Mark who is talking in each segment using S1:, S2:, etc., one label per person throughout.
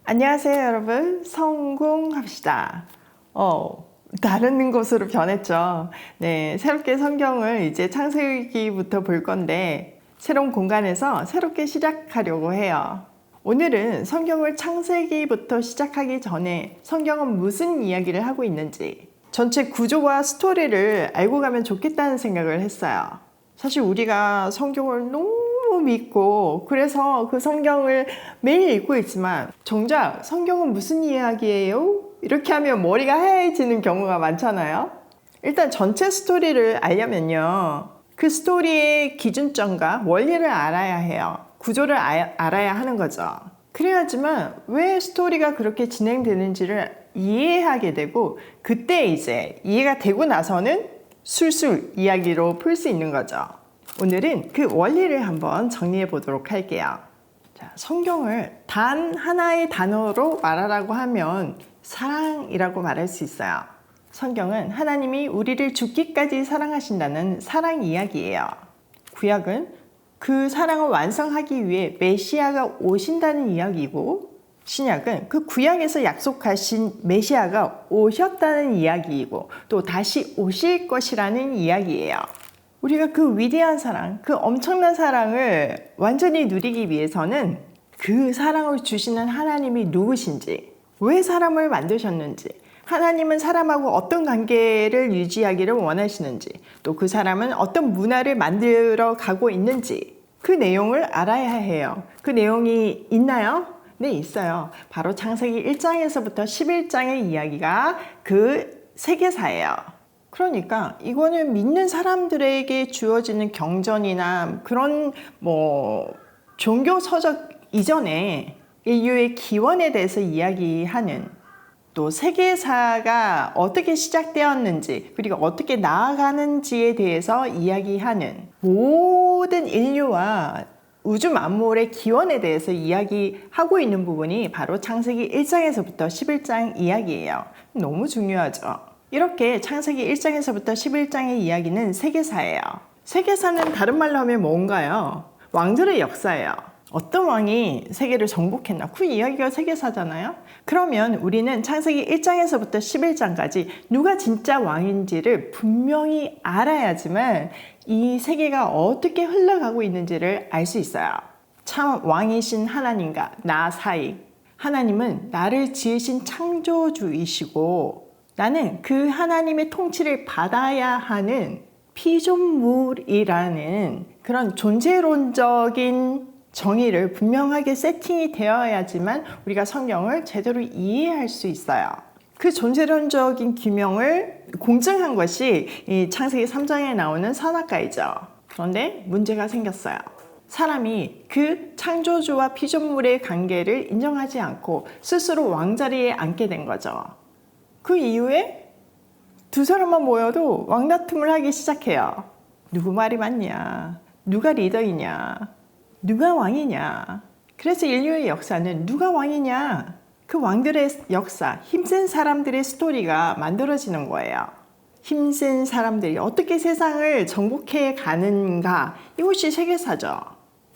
S1: 안녕하세요, 여러분. 성공합시다. 다른 곳으로 변했죠. 네, 새롭게 성경을 이제 창세기부터 볼 건데 새로운 공간에서 새롭게 시작하려고 해요. 오늘은 성경을 창세기부터 시작하기 전에 성경은 무슨 이야기를 하고 있는지 전체 구조와 스토리를 알고 가면 좋겠다는 생각을 했어요. 사실 우리가 성경을 너무 믿고 그래서 그 성경을 매일 읽고 있지만 정작 성경은 무슨 이야기예요? 이렇게 하면 머리가 하얘지는 경우가 많잖아요. 일단 전체 스토리를 알려면요, 그 스토리의 기준점과 원리를 알아야 해요. 구조를 알아야 하는 거죠. 그래야지만 왜 스토리가 그렇게 진행되는지를 이해하게 되고, 그때 이제 이해가 되고 나서는 술술 이야기로 풀 수 있는 거죠. 오늘은 그 원리를 한번 정리해 보도록 할게요. 자, 성경을 단 하나의 단어로 말하라고 하면 사랑이라고 말할 수 있어요. 성경은 하나님이 우리를 죽기까지 사랑하신다는 사랑 이야기예요. 구약은 그 사랑을 완성하기 위해 메시아가 오신다는 이야기이고, 신약은 그 구약에서 약속하신 메시아가 오셨다는 이야기이고 또 다시 오실 것이라는 이야기예요. 우리가 그 위대한 사랑, 그 엄청난 사랑을 완전히 누리기 위해서는 그 사랑을 주시는 하나님이 누구신지, 왜 사람을 만드셨는지, 하나님은 사람하고 어떤 관계를 유지하기를 원하시는지, 또 그 사람은 어떤 문화를 만들어 가고 있는지 그 내용을 알아야 해요. 그 내용이 있나요? 네, 있어요. 바로 창세기 1장에서부터 11장의 이야기가 그 세계사예요. 그러니까 이거는 믿는 사람들에게 주어지는 경전이나 그런 종교 서적 이전에 인류의 기원에 대해서 이야기하는, 또 세계사가 어떻게 시작되었는지 그리고 어떻게 나아가는지에 대해서 이야기하는, 모든 인류와 우주 만물의 기원에 대해서 이야기하고 있는 부분이 바로 창세기 1장에서부터 11장 이야기예요. 너무 중요하죠. 이렇게 창세기 1장에서부터 11장의 이야기는 세계사예요. 세계사는 다른 말로 하면 뭔가요? 왕들의 역사예요. 어떤 왕이 세계를 정복했나, 그 이야기가 세계사잖아요. 그러면 우리는 창세기 1장에서부터 11장까지 누가 진짜 왕인지를 분명히 알아야지만 이 세계가 어떻게 흘러가고 있는지를 알 수 있어요. 참 왕이신 하나님과 나 사이, 하나님은 나를 지으신 창조주이시고 나는 그 하나님의 통치를 받아야 하는 피조물이라는 그런 존재론적인 정의를 분명하게 세팅이 되어야지만 우리가 성경을 제대로 이해할 수 있어요. 그 존재론적인 규명을 공증한 것이 이 창세기 3장에 나오는 선악과이죠. 그런데 문제가 생겼어요. 사람이 그 창조주와 피조물의 관계를 인정하지 않고 스스로 왕자리에 앉게 된 거죠. 그 이후에 두 사람만 모여도 왕다툼을 하기 시작해요. 누구 말이 맞냐? 누가 리더이냐? 누가 왕이냐? 그래서 인류의 역사는 누가 왕이냐? 그 왕들의 역사, 힘센 사람들의 스토리가 만들어지는 거예요. 힘센 사람들이 어떻게 세상을 정복해 가는가, 이것이 세계사죠.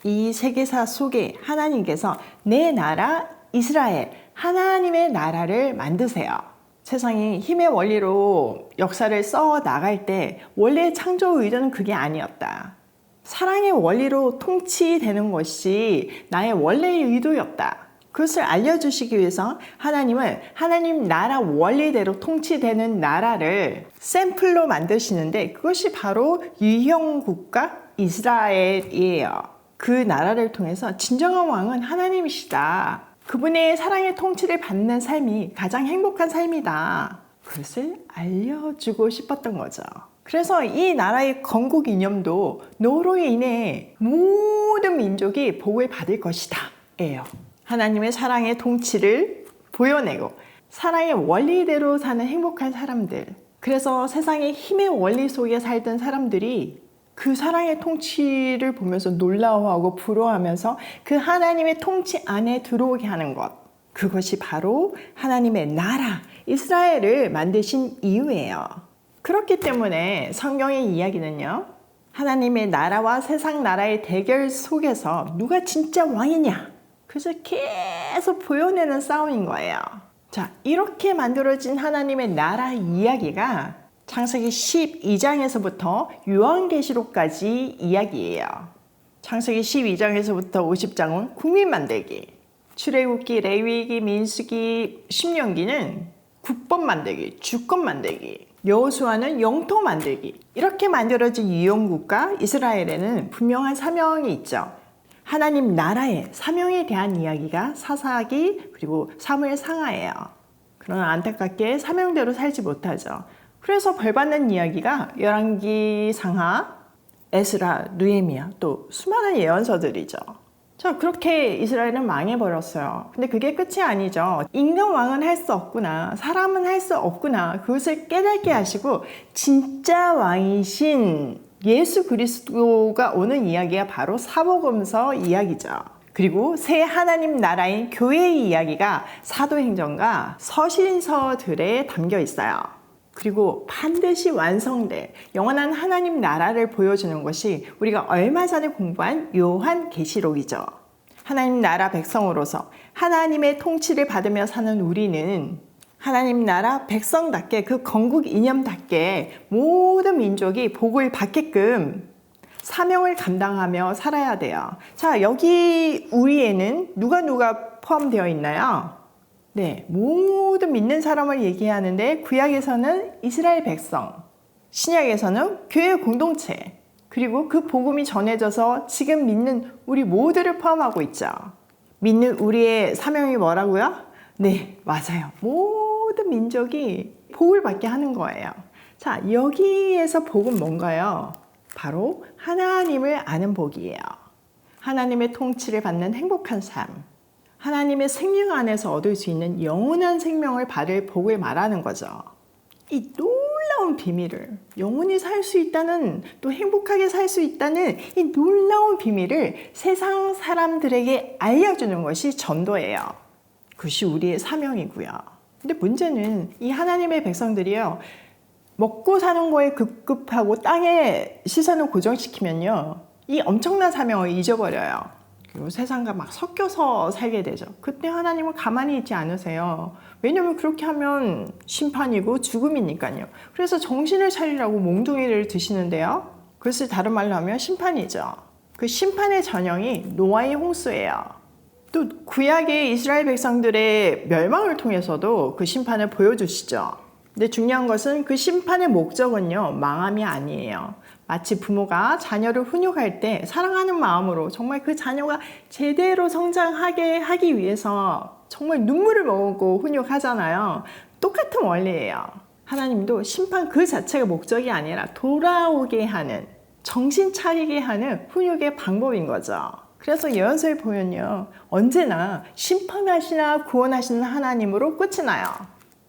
S1: 이 세계사 속에 하나님께서 내 나라 이스라엘, 하나님의 나라를 만드세요. 세상이 힘의 원리로 역사를 써 나갈 때 원래 창조 의도는 그게 아니었다. 사랑의 원리로 통치되는 것이 나의 원래의 의도였다. 그것을 알려주시기 위해서 하나님은 하나님 나라 원리대로 통치되는 나라를 샘플로 만드시는데, 그것이 바로 유형국가 이스라엘이에요. 그 나라를 통해서 진정한 왕은 하나님이시다. 그분의 사랑의 통치를 받는 삶이 가장 행복한 삶이다. 그것을 알려주고 싶었던 거죠. 그래서 이 나라의 건국 이념도 너로 인해 모든 민족이 복을 받을 것이다 예요. 하나님의 사랑의 통치를 보여내고 사랑의 원리대로 사는 행복한 사람들, 그래서 세상의 힘의 원리 속에 살던 사람들이 그 사랑의 통치를 보면서 놀라워하고 부러워하면서 그 하나님의 통치 안에 들어오게 하는 것, 그것이 바로 하나님의 나라 이스라엘을 만드신 이유예요. 그렇기 때문에 성경의 이야기는요, 하나님의 나라와 세상 나라의 대결 속에서 누가 진짜 왕이냐, 그래서 계속 보여내는 싸움인 거예요. 자, 이렇게 만들어진 하나님의 나라 이야기가 창세기 12장에서부터 요한계시록까지 이야기예요. 창세기 12장에서부터 50장은 국민 만들기, 출애굽기, 레위기, 민수기, 신명기는 국법 만들기, 주권 만들기, 여호수아는 영토 만들기. 이렇게 만들어진 유형국가 이스라엘에는 분명한 사명이 있죠. 하나님 나라의 사명에 대한 이야기가 사사기 그리고 사무엘 상하예요. 그러나 안타깝게 사명대로 살지 못하죠. 그래서 벌받는 이야기가 열왕기 상하, 에스라, 느헤미야 또 수많은 예언서들이죠. 자, 그렇게 이스라엘은 망해버렸어요. 근데 그게 끝이 아니죠. 인간 왕은 할 수 없구나, 사람은 할 수 없구나, 그것을 깨닫게 하시고 진짜 왕이신 예수 그리스도가 오는 이야기가 바로 사복음서 이야기죠. 그리고 새 하나님 나라인 교회의 이야기가 사도행전과 서신서들에 담겨 있어요. 그리고 반드시 완성될 영원한 하나님 나라를 보여주는 것이 우리가 얼마 전에 공부한 요한계시록이죠. 하나님 나라 백성으로서 하나님의 통치를 받으며 사는 우리는 하나님 나라 백성답게 그 건국 이념답게 모든 민족이 복을 받게끔 사명을 감당하며 살아야 돼요. 자, 여기 우리에는 누가 포함되어 있나요? 네, 모든 믿는 사람을 얘기하는데 구약에서는 이스라엘 백성, 신약에서는 교회 공동체, 그리고 그 복음이 전해져서 지금 믿는 우리 모두를 포함하고 있죠. 믿는 우리의 사명이 뭐라고요? 네, 맞아요. 모든 민족이 복을 받게 하는 거예요. 자, 여기에서 복은 뭔가요? 바로 하나님을 아는 복이에요. 하나님의 통치를 받는 행복한 삶, 하나님의 생명 안에서 얻을 수 있는 영원한 생명을 받을 복을 말하는 거죠. 이 놀라운 비밀을, 영원히 살 수 있다는, 또 행복하게 살 수 있다는 이 놀라운 비밀을 세상 사람들에게 알려주는 것이 전도예요. 그것이 우리의 사명이고요. 근데 문제는 이 하나님의 백성들이요, 먹고 사는 거에 급급하고 땅에 시선을 고정시키면요, 이 엄청난 사명을 잊어버려요. 그리고 세상과 막 섞여서 살게 되죠. 그때 하나님은 가만히 있지 않으세요. 왜냐하면 그렇게 하면 심판이고 죽음이니까요. 그래서 정신을 차리라고 몽둥이를 드시는데요. 그것을 다른 말로 하면 심판이죠. 그 심판의 전형이 노아의 홍수예요. 또 구약의 이스라엘 백성들의 멸망을 통해서도 그 심판을 보여주시죠. 근데 중요한 것은 그 심판의 목적은요, 망함이 아니에요. 마치 부모가 자녀를 훈육할 때 사랑하는 마음으로 정말 그 자녀가 제대로 성장하게 하기 위해서 정말 눈물을 먹고 훈육하잖아요. 똑같은 원리예요. 하나님도 심판 그 자체가 목적이 아니라 돌아오게 하는, 정신 차리게 하는 훈육의 방법인 거죠. 그래서 예언서에 보면요, 언제나 심판하시나 구원하시는 하나님으로 끝이 나요.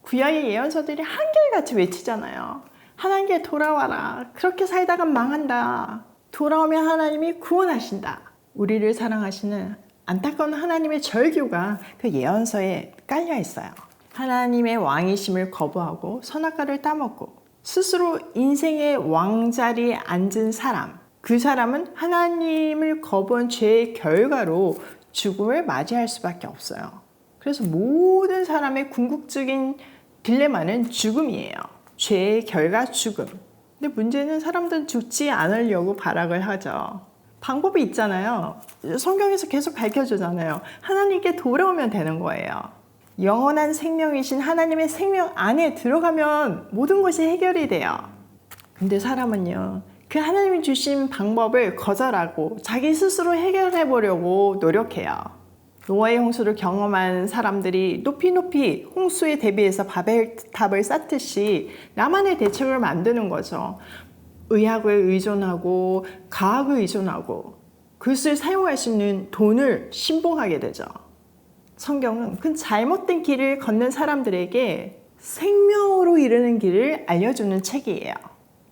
S1: 구약의 예언서들이 한결같이 외치잖아요. 하나님께 돌아와라. 그렇게 살다가 망한다. 돌아오면 하나님이 구원하신다. 우리를 사랑하시는 안타까운 하나님의 절규가 그 예언서에 깔려 있어요. 하나님의 왕이심을 거부하고 선악과를 따먹고 스스로 인생의 왕자리에 앉은 사람, 그 사람은 하나님을 거부한 죄의 결과로 죽음을 맞이할 수밖에 없어요. 그래서 모든 사람의 궁극적인 딜레마는 죽음이에요. 죄의 결과 죽음. 근데 문제는 사람들은 죽지 않으려고 발악을 하죠. 방법이 있잖아요. 성경에서 계속 밝혀주잖아요. 하나님께 돌아오면 되는 거예요. 영원한 생명이신 하나님의 생명 안에 들어가면 모든 것이 해결이 돼요. 근데 사람은요, 그 하나님이 주신 방법을 거절하고 자기 스스로 해결해 보려고 노력해요. 노아의 홍수를 경험한 사람들이 높이 홍수에 대비해서 바벨탑을 쌓듯이 나만의 대책을 만드는 거죠. 의학을 의존하고 과학을 의존하고 그것을 사용할 수 있는 돈을 신봉하게 되죠. 성경은 그 잘못된 길을 걷는 사람들에게 생명으로 이르는 길을 알려주는 책이에요.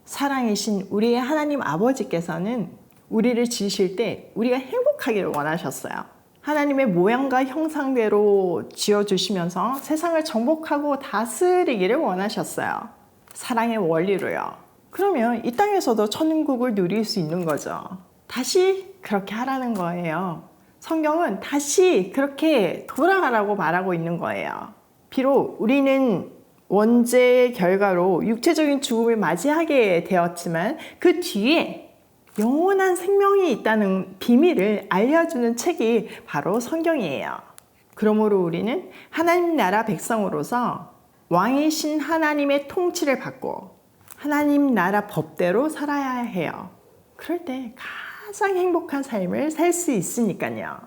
S1: 사랑이신 우리의 하나님 아버지께서는 우리를 지으실 때 우리가 행복하기를 원하셨어요. 하나님의 모양과 형상대로 지어주시면서 세상을 정복하고 다스리기를 원하셨어요. 사랑의 원리로요. 그러면 이 땅에서도 천국을 누릴 수 있는 거죠. 다시 그렇게 하라는 거예요. 성경은 다시 그렇게 돌아가라고 말하고 있는 거예요. 비록 우리는 원죄의 결과로 육체적인 죽음을 맞이하게 되었지만 그 뒤에 영원한 생명이 있다는 비밀을 알려주는 책이 바로 성경이에요. 그러므로 우리는 하나님 나라 백성으로서 왕이신 하나님의 통치를 받고 하나님 나라 법대로 살아야 해요. 그럴 때 가장 행복한 삶을 살 수 있으니까요.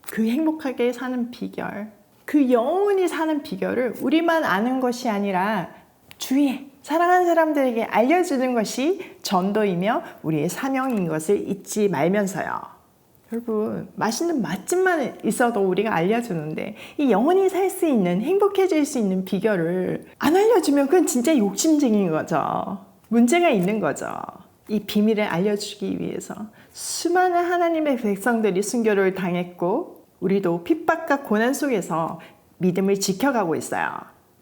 S1: 그 행복하게 사는 비결, 그 영원히 사는 비결을 우리만 아는 것이 아니라 주위에 사랑하는 사람들에게 알려주는 것이 전도이며 우리의 사명인 것을 잊지 말면서요. 여러분, 맛있는 맛집만 있어도 우리가 알려주는데 이 영원히 살 수 있는, 행복해질 수 있는 비결을 안 알려주면 그건 진짜 욕심쟁인 거죠. 문제가 있는 거죠. 이 비밀을 알려주기 위해서 수많은 하나님의 백성들이 순교를 당했고 우리도 핍박과 고난 속에서 믿음을 지켜가고 있어요.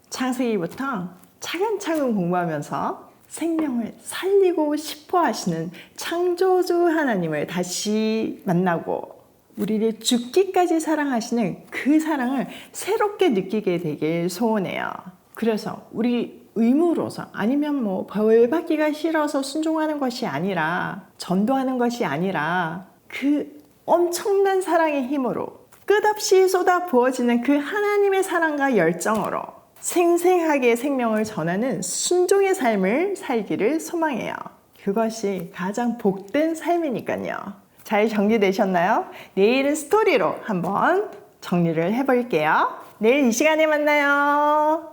S1: 창세기부터 차근차근 공부하면서 생명을 살리고 싶어 하시는 창조주 하나님을 다시 만나고 우리를 죽기까지 사랑하시는 그 사랑을 새롭게 느끼게 되길 소원해요. 그래서 우리 의무로서 아니면 뭐 벌 받기가 싫어서 순종하는 것이 아니라 전도하는 것이 아니라 그 엄청난 사랑의 힘으로 끝없이 쏟아 부어지는 그 하나님의 사랑과 열정으로 생생하게 생명을 전하는 순종의 삶을 살기를 소망해요. 그것이 가장 복된 삶이니까요. 잘 정리되셨나요? 내일은 스토리로 한번 정리를 해볼게요. 내일 이 시간에 만나요.